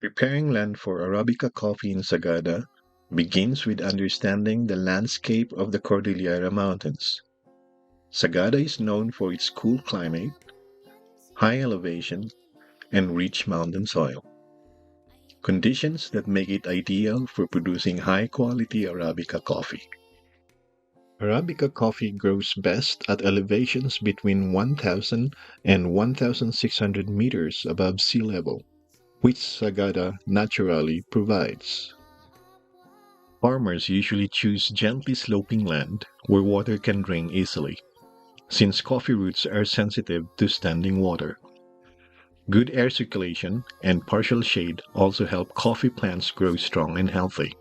Preparing land for Arabica coffee in Sagada begins with understanding the landscape of the Cordillera Mountains. Sagada is known for its cool climate, high elevation, and rich mountain soil, conditions that make it ideal for producing high quality Arabica coffee. Arabica coffee grows best at elevations between 1,000 and 1,600 meters above sea level, which Sagada naturally provides. Farmers usually choose gently sloping land where water can drain easily, since coffee roots are sensitive to standing water. Good air circulation and partial shade also help coffee plants grow strong and healthy.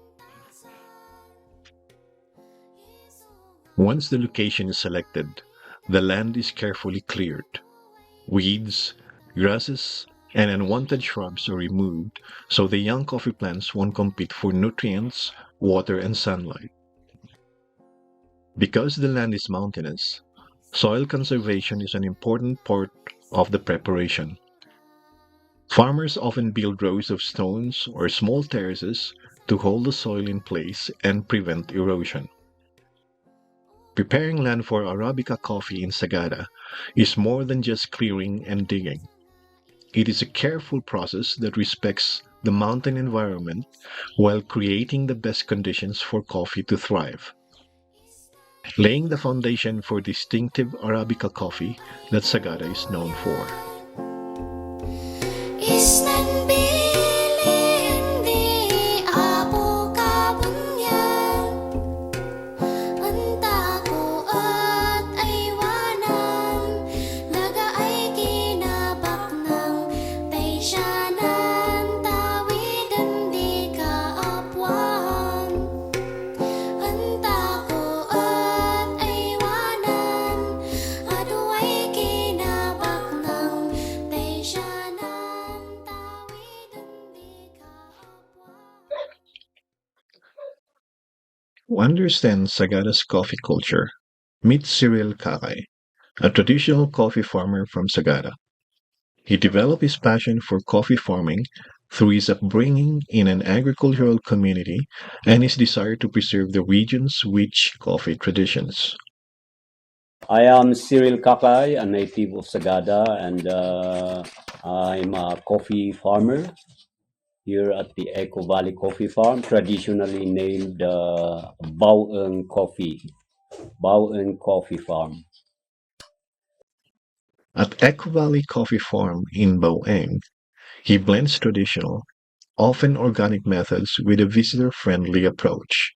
Once the location is selected, the land is carefully cleared. Weeds, grasses, and unwanted shrubs are removed so the young coffee plants won't compete for nutrients, water, and sunlight. Because the land is mountainous, soil conservation is an important part of the preparation. Farmers often build rows of stones or small terraces to hold the soil in place and prevent erosion. Preparing land for Arabica coffee in Sagada is more than just clearing and digging. It is a careful process that respects the mountain environment while creating the best conditions for coffee to thrive, laying the foundation for distinctive Arabica coffee that Sagada is known for. Isnan bilin di apo kabunyan Anta ko at aywanan Laga ay kinabak ng taysyanan Tawigan di kaapwan Anta ko at aywanan Aduay kinabak ng taysyanan To understand Sagada's coffee culture, meet Cyril Kakay, a traditional coffee farmer from Sagada. He developed his passion for coffee farming through his upbringing in an agricultural community and his desire to preserve the region's rich coffee traditions. I am Cyril Kakay, a native of Sagada, and I'm a coffee farmer here at the Echo Valley Coffee Farm, traditionally named Baoeng Coffee Farm. At Echo Valley Coffee Farm in Baoeng, he blends traditional, often organic methods with a visitor-friendly approach,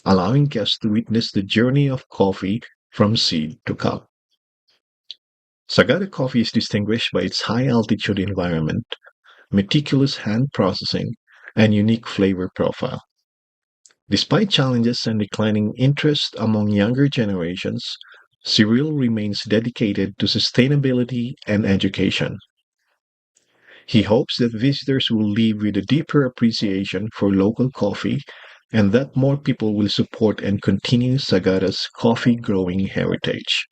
allowing guests to witness the journey of coffee from seed to cup. Sagada coffee is distinguished by its high-altitude environment, meticulous hand processing, and unique flavor profile. Despite challenges and declining interest among younger generations, Cyril remains dedicated to sustainability and education. He hopes that visitors will leave with a deeper appreciation for local coffee and that more people will support and continue Sagada's coffee growing heritage.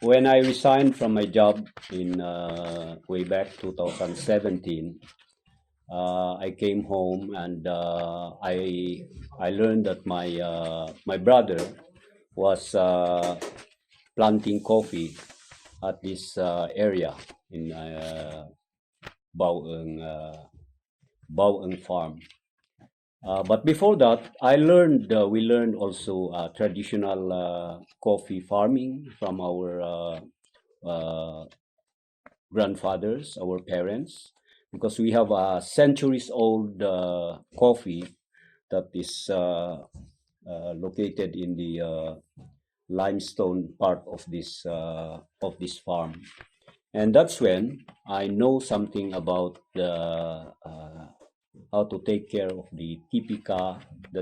When I resigned from my job in way back 2017, I came home and I learned that my brother was planting coffee at this area in Baoeng Baoeng Farm. But before that, we learned also traditional coffee farming from our grandfathers, our parents, because we have a centuries old coffee that is located in the limestone part of this farm, and that's when I know something about how to take care of the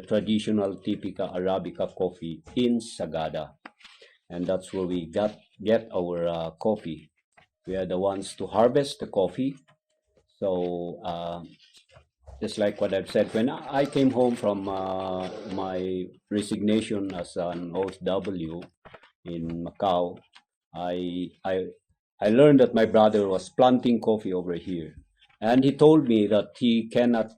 traditional Typica Arabica coffee in Sagada, and that's where we get our coffee. We are the ones to harvest the coffee. So just like what I've said, when I came home from my resignation as an OSW in Macau, I I I learned that my brother was planting coffee over here. and he told me that he cannot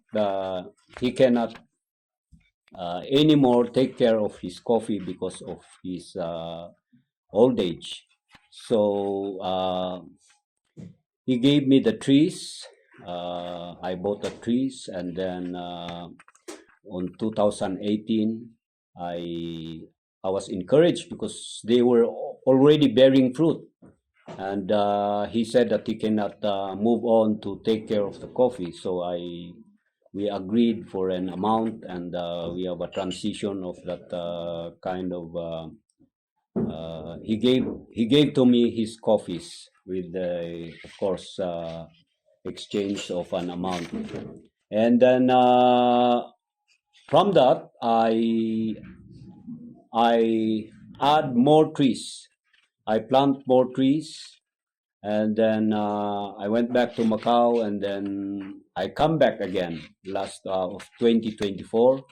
anymore take care of his coffee because of his old age. So he gave me the trees. I bought the trees, and then on 2018, I I was encouraged because they were already bearing fruit, and he said that he cannot move on to take care of the coffee. So we agreed for an amount, and we have a transition of that kind of. He gave to me his coffees with the, of course, exchange of an amount, and then from that I add more trees. I plant more trees, and then I went back to Macau, and then I come back again last of 2024.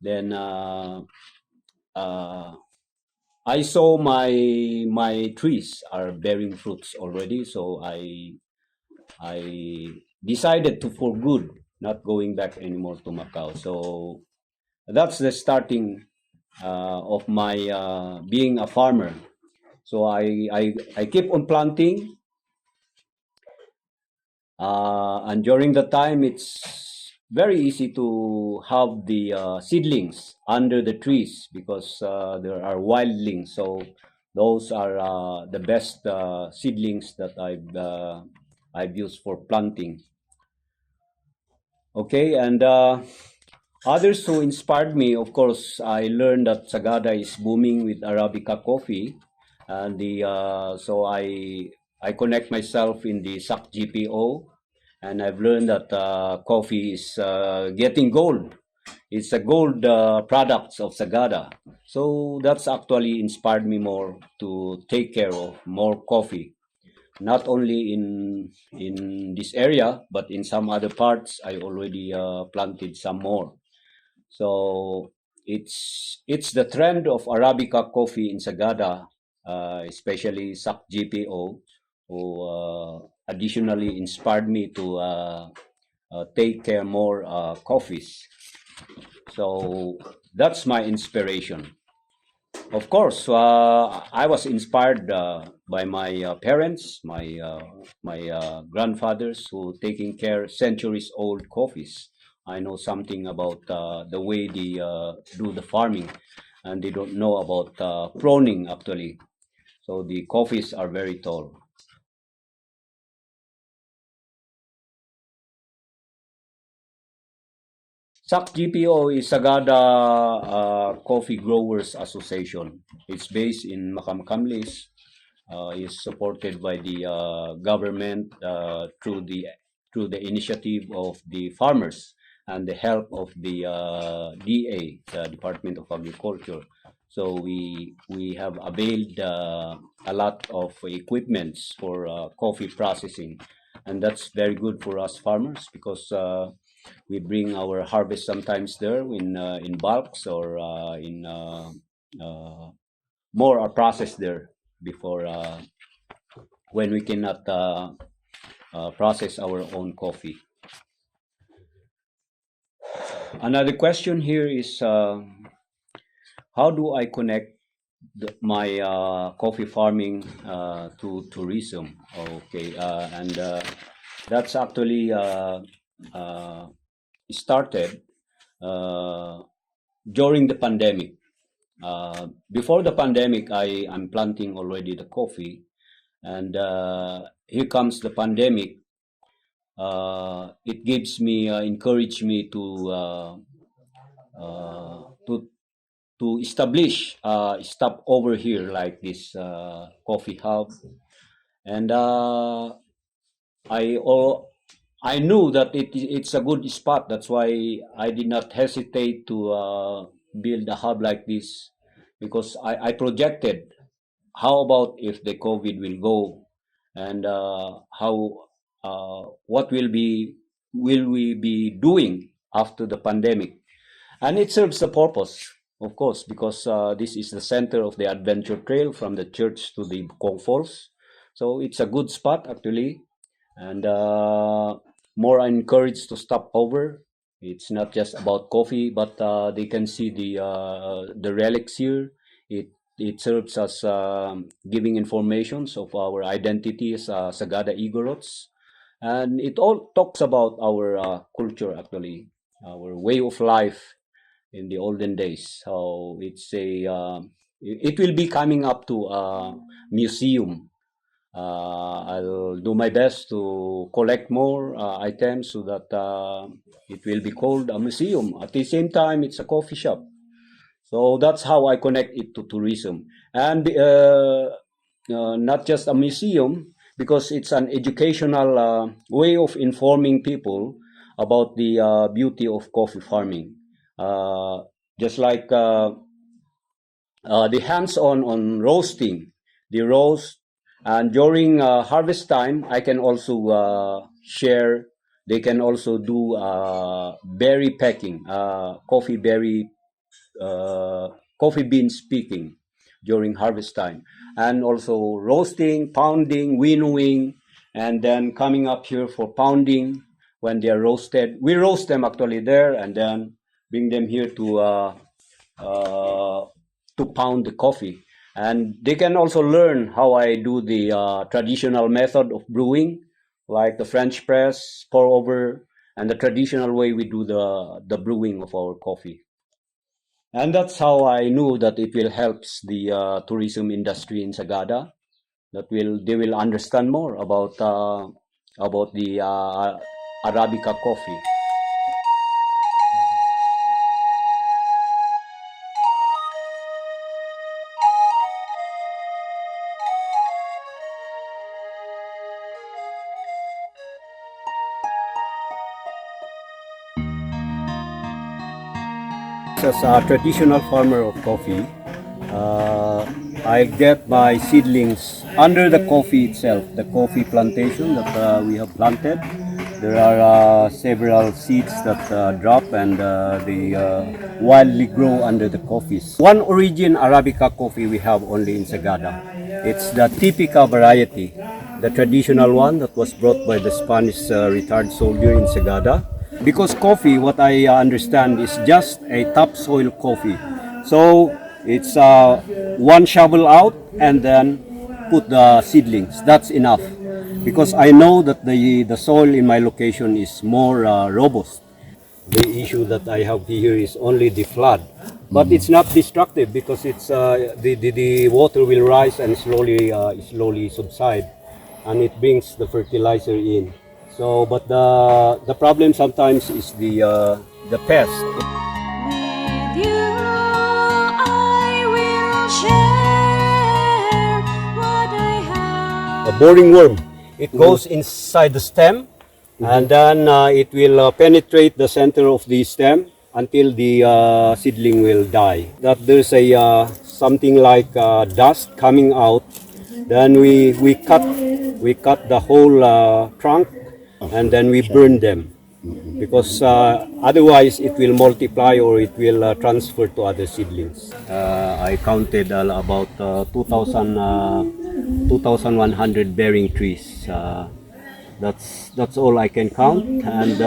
Then uh, I saw my trees are bearing fruits already, so I decided to for good not going back anymore to Macau. So that's the starting of my being a farmer. So I keep on planting, and during the time it's very easy to have the seedlings under the trees because there are wildlings. So those are the best seedlings that I've used for planting. Okay, and others who inspired me, of course, I learned that Sagada is booming with Arabica coffee, and so I connect myself in the SAC GPO, and I've learned that coffee is getting gold. It's a gold products of Sagada, so that's actually inspired me more to take care of more coffee, not only in this area but in some other parts. I already planted some more. So it's the trend of Arabica coffee in Sagada, especially SAC GPO, who additionally inspired me to take care more coffees. So that's my inspiration. Of course, I was inspired by my parents, my grandfathers who taking care centuries old coffees. I know something about the way they do the farming, and they don't know about pruning actually. So the coffees are very tall. SAC GPO is Sagada Coffee Growers Association. It's based in Macamcamlis, is supported by the government through the initiative of the farmers and the help of the DA, the Department of Agriculture. So we have availed a lot of equipments for coffee processing, and that's very good for us farmers because we bring our harvest sometimes there in bulks or in more are processed there before when we cannot process our own coffee. Another question here is how do I connect my coffee farming to tourism? Okay, and that's actually uh, started uh, during the pandemic. Before the pandemic, I'm planting already the coffee, and here comes the pandemic. It gives me encourage me to to establish stop over here like this coffee hub, and I oh, I knew that it's a good spot. That's why I did not hesitate to build a hub like this because I projected how about if the COVID will go, and how what will we be doing after the pandemic? And it serves a purpose, of course, because this is the center of the adventure trail from the church to the Kong Falls. So it's a good spot actually, and more encouraged to stop over. It's not just about coffee, but they can see the relics here. It serves as giving informations of our identity as Sagada Igorots, and it all talks about our culture, actually, our way of life in the olden days. So it's it will be coming up to a museum. I'll do my best to collect more items so that it will be called a museum. At the same time, it's a coffee shop. So that's how I connect it to tourism. And not just a museum, because it's an educational way of informing people about the beauty of coffee farming. Uh, just like the hands-on on roasting, the roast, and during harvest time, I can also share. They can also do berry packing, uh, coffee beans picking during harvest time, and also roasting, pounding, winnowing, and then coming up here for pounding when they are roasted. We roast them actually there, and then bring them here uh, to pound the coffee. And they can also learn how I do the traditional method of brewing, like the French press, pour over, and the traditional way we do the brewing of our coffee. And that's how I knew that it will help the tourism industry in Sagada. That will they will understand more about the Arabica coffee. As a traditional farmer of coffee, uh, I get my seedlings under the coffee itself, the coffee plantation that we have planted. There are several seeds that drop and they wildly grow under the coffees. One origin Arabica coffee we have only in Sagada. It's the Typica variety, the traditional one that was brought by the Spanish retired soldier in Sagada. Because coffee, what I understand, is just a topsoil coffee. So it's one shovel out and then put the seedlings. That's enough. Because I know that the soil in my location is more robust. The issue that I have here is only the flood. But it's not destructive because it's the water will rise and slowly subside, and it brings the fertilizer in. So, but the problem sometimes is the pest. With you, I will share what I A have. boring worm. It goes inside the stem, and then it will penetrate the center of the stem until the seedling will die. That there's a something like dust coming out. Then we cut the whole trunk, and then we burn them because otherwise it will multiply or it will transfer to other seedlings. I counted about 2,100 bearing trees. That's all I can count, and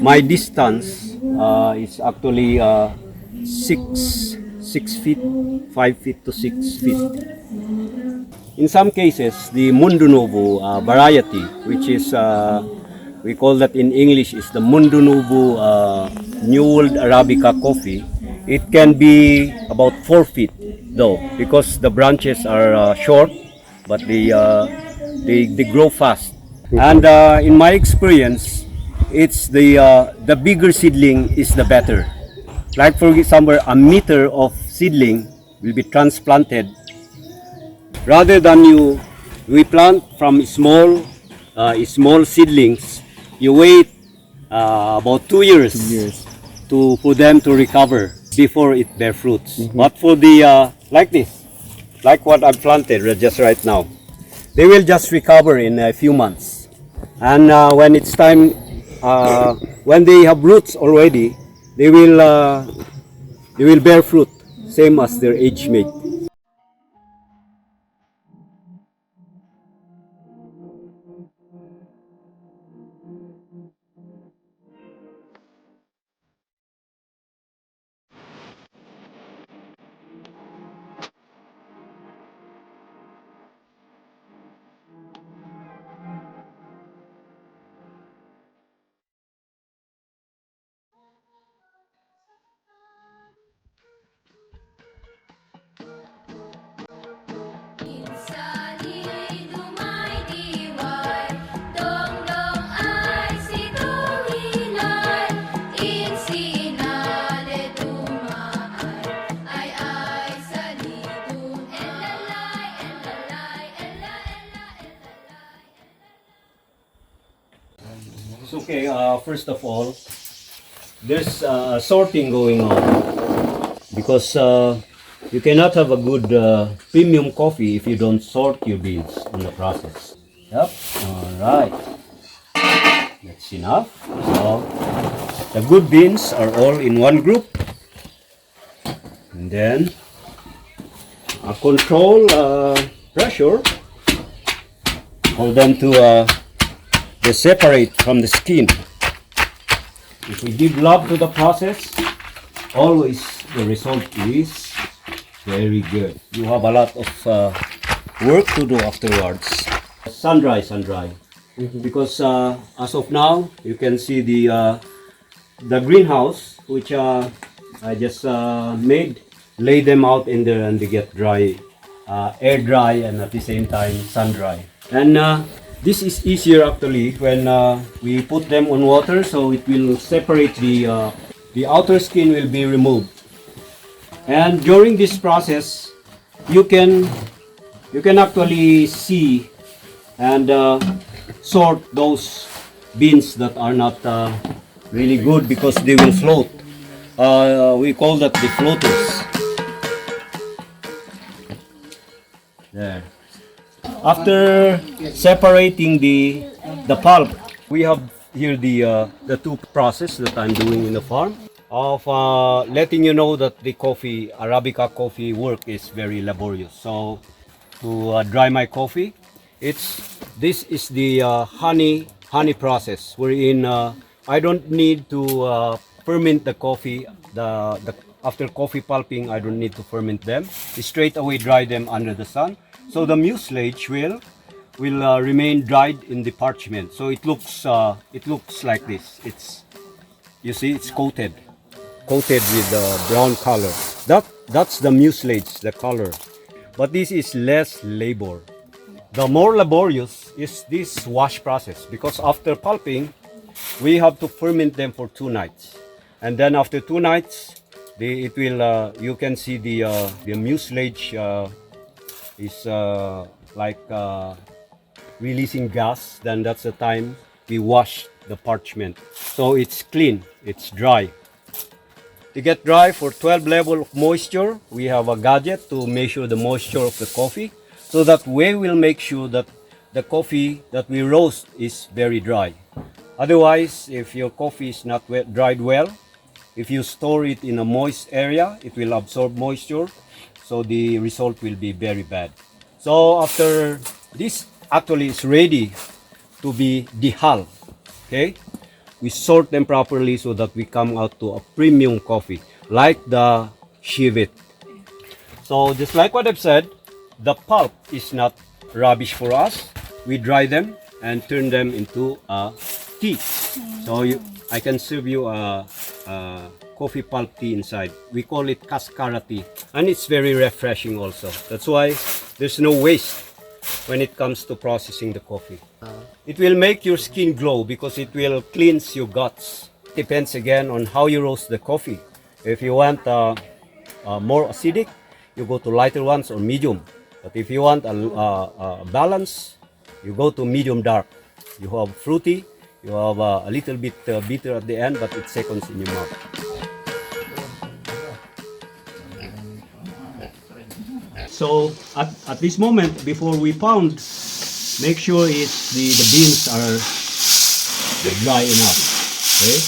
my distance is actually 6 feet, 5 feet to 6 feet. In some cases, the Mundo Nuevo variety, which is we call that in English is the Mundo Nuevo New World Arabica coffee. It can be about 4 feet though, because the branches are short, but they grow fast. And in my experience, it's the bigger seedling is the better. Like for example, a meter of seedling will be transplanted rather than we plant from small seedlings. You wait about 2 years, to for them to recover before it bear fruits. But for the like this, like what I've planted just right now, they will just recover in a few months. And when it's time, when they have roots already, they will uh, they will bear fruit, same as their age mate. Okay, first of all, there's sorting going on because you cannot have a good premium coffee if you don't sort your beans in the process. Yep, all right, that's enough. So the good beans are all in one group, and then control pressure for them to they separate from the skin. If we give love to the process, always the result is very good. You have a lot of work to do afterwards. Sun dry, sun dry. Because as of now, you can see the greenhouse, which I just made, lay them out in there and they get dry, air dry, and at the same time sun dry. And this is easier actually when we put them on water, so it will separate the outer skin will be removed. And during this process, you can actually see and sort those beans that are not really good because they will float. We call that the floaters. There. After separating the pulp, we have here the two process that I'm doing in the farm of letting you know that the coffee, Arabica coffee work is very laborious. So to dry my coffee, this is the honey process wherein I don't need to ferment the coffee. The after coffee pulping, I don't need to ferment them. Straight away dry them under the sun. So the mucilage will remain dried in the parchment. So it looks like this. You see it's coated with brown color. That's the mucilage, the color. But this is less labor. The more laborious is this wash process because after pulping, we have to ferment them for 2 nights, and then after 2 nights, it will you can see the mucilage is like releasing gas. Then that's the time we wash the parchment, so it's clean, it's dry. To get dry for 12 level of moisture, we have a gadget to measure the moisture of the coffee, so that way we'll make sure that the coffee that we roast is very dry. Otherwise, if your coffee is not dried well, if you store it in a moist area, it will absorb moisture, so the result will be very bad. So after this actually is ready to be dehulled, okay? We sort them properly so that we come out to a premium coffee, like the Chivit. So just like what I've said, the pulp is not rubbish for us. We dry them and turn them into tea. So I can serve you a coffee pulp tea inside. We call it cascara tea, and it's very refreshing also. That's why there's no waste when it comes to processing the coffee. It will make your skin glow because it will cleanse your guts. Depends again on how you roast the coffee. If you want more acidic, you go to lighter ones or medium. But if you want a balance, you go to medium dark. You have fruity, you have a little bit bitter at the end, but it seconds in your mouth. So at this moment, before we pound, make sure the beans are dry enough. Okay?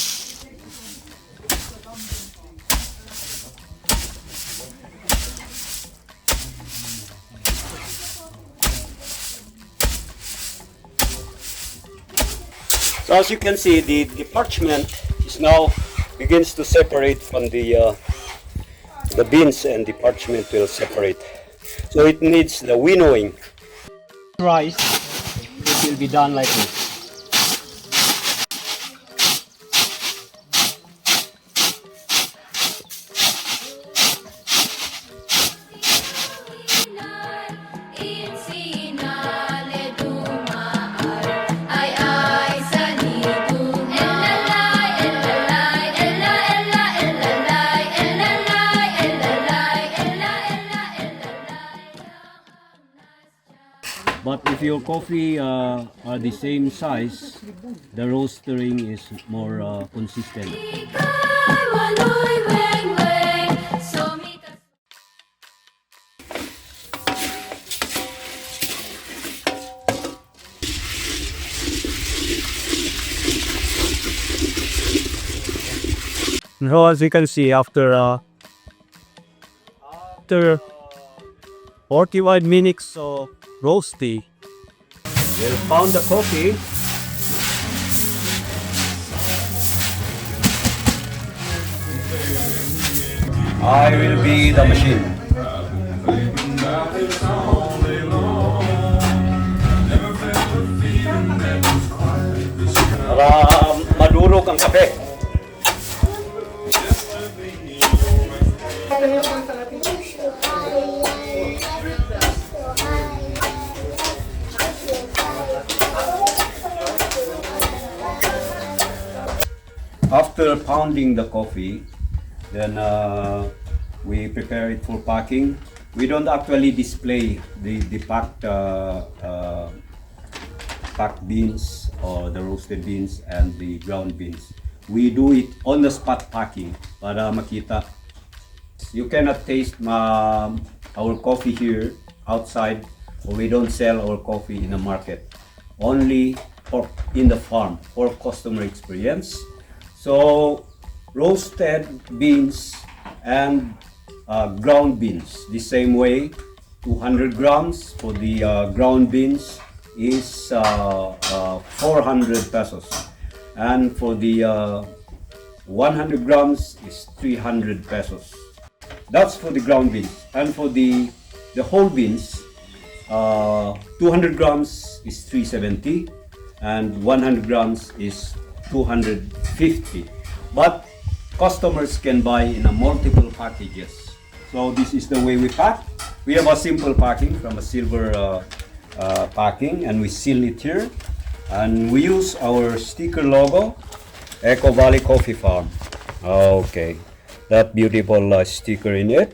So as you can see, the parchment is now begins to separate from the beans, and the parchment will separate. So it needs the winnowing. Rice, it will be done like this. But if your coffee are the same size, the roastering is more consistent. So as you can see, after 41 minutes of roasting, We'll pound the coffee. I will be the machine. Para madurog ang kape. After pounding the coffee, then we prepare it for packing. We don't actually display the packed beans or the roasted beans and the ground beans. We do it on the spot packing para makita. You cannot taste our coffee here outside, or we don't sell our coffee in the market. Only for in the farm for customer experience. So roasted beans and ground beans the same way. 200 grams for the ground beans is 400 pesos, and for the 100 grams is 300 pesos. That's for the ground beans, and for the whole beans, 200 grams is 370 and 100 grams is 250. But customers can buy in a multiple packages. So this is the way we pack. We have a simple packing from a silver packing, and we seal it here, and we use our sticker logo, Echo Valley Coffee Farm. Okay, that beautiful sticker in it.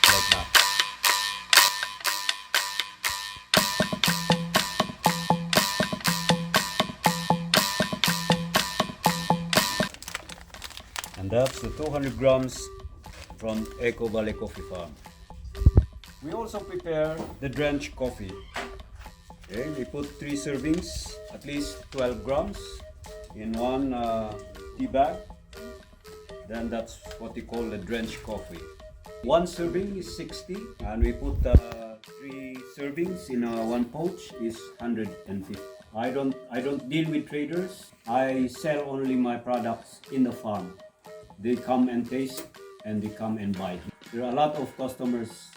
Like that. And that's the 200 grams from Echo Valley Coffee Farm. We also prepare the drenched coffee. Okay, we put 3 servings, at least 12 grams in one tea bag. Then that's what we call the drenched coffee. One serving is 60, and we put 3 servings in one pouch is 150. I don't deal with traders. I sell only my products in the farm. They come and taste, and they come and buy. There are a lot of customers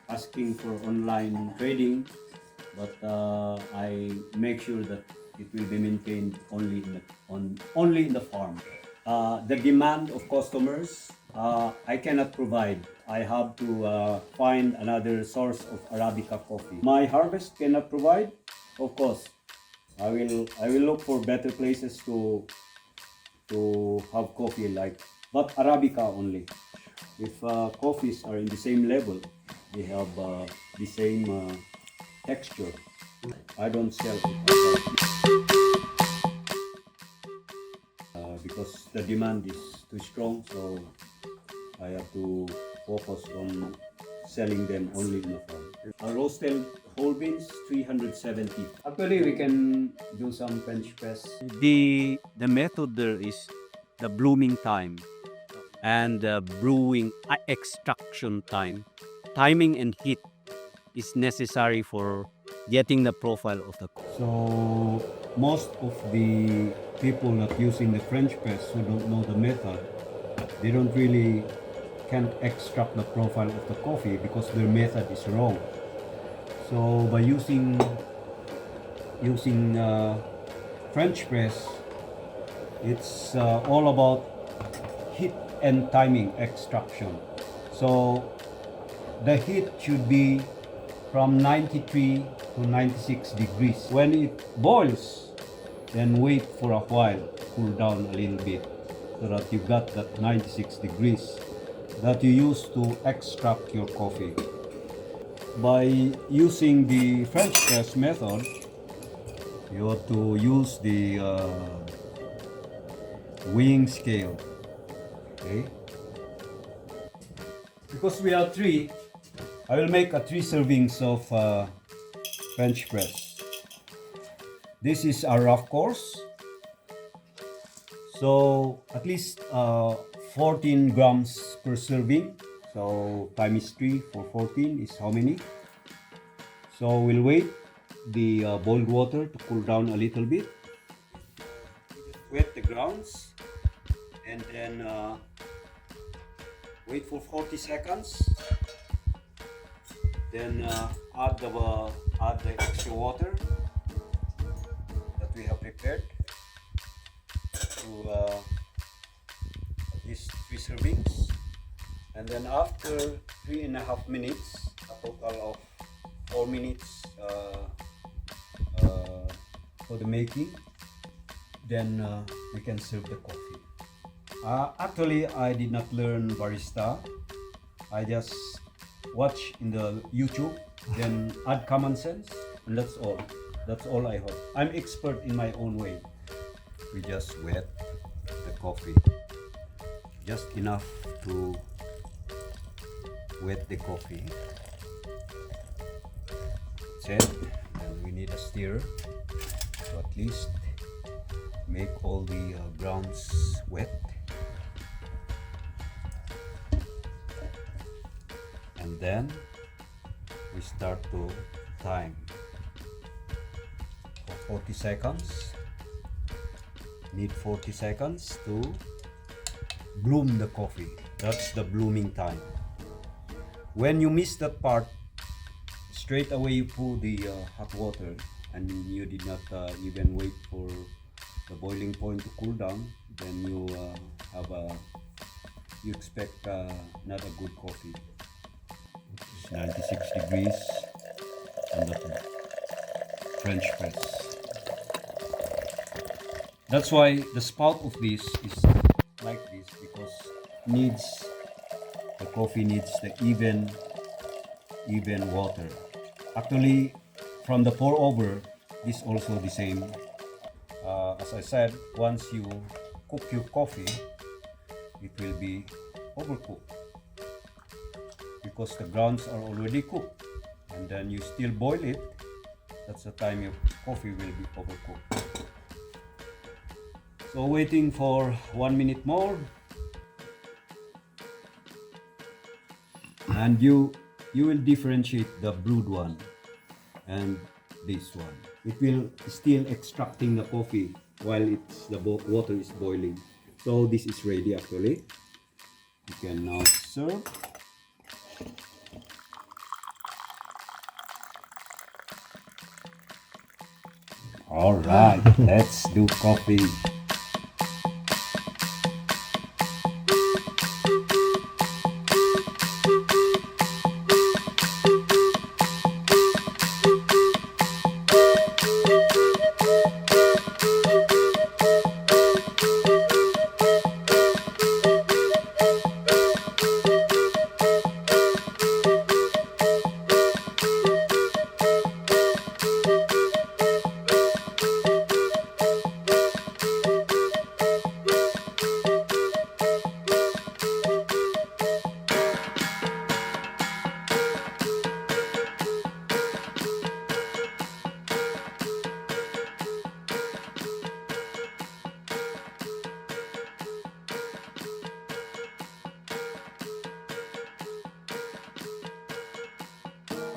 asking for online trading, but I make sure that it will be maintained only in the farm. The demand of customers, I cannot provide. I have to find another source of Arabica coffee. My harvest cannot provide. Of course, I will look for better places to have coffee like, but Arabica only. If coffees are in the same level, they have the same texture, I don't sell it because the demand is too strong, so I have to focus on selling them only in the farm. Roasted whole beans 370. Actually, we can do some French press. the method there is the blooming time and the brewing extraction time. Timing and heat is necessary for getting the profile of the coffee. So most of the people that using the French press who don't know the method, they don't really can't extract the profile of the coffee because their method is wrong. So by using French press, it's all about heat and timing extraction. So the heat should be from 93 to 96 degrees. When it boils, then wait for a while, cool down a little bit so that you got that 96 degrees. that you use to extract your coffee. By using the French press method, you have to use the weighing scale. Okay? Because we are three, I will make a 3 servings of French press. This is a rough course, so at least 14 grams per serving. So times 3 for 14 is how many? So we'll wait the boiled water to cool down a little bit. Wet the grounds and then wait for 40 seconds. Then add the extra water that we have prepared to at least 3 servings. And then after 3.5 minutes, a total of 4 minutes for the making, then we can serve the coffee. Actually, I did not learn barista. I just watch in the YouTube, then add common sense, and that's all. That's all I hope. I'm expert in my own way. We just wet the coffee, just enough to wet the coffee. That's it. And we need a stirrer to at least make all the grounds wet. And then we start to time for 40 seconds. Need 40 seconds to bloom the coffee. That's the blooming time. When you miss that part, straight away you pour the hot water and you did not even wait for the boiling point to cool down, then you you expect not a good coffee. It's 96 degrees on the French press. That's why the spout of this is like this, because the coffee needs the even water. Actually, from the pour over, this also the same. As I said, once you cook your coffee, it will be overcooked because the grounds are already cooked, and then you still boil it. That's the time your coffee will be overcooked. So waiting for 1 minute more, and you will differentiate the brewed one and this one. It will still extracting the coffee while the water is boiling. So this is ready actually. You can now serve. All right, let's do coffee.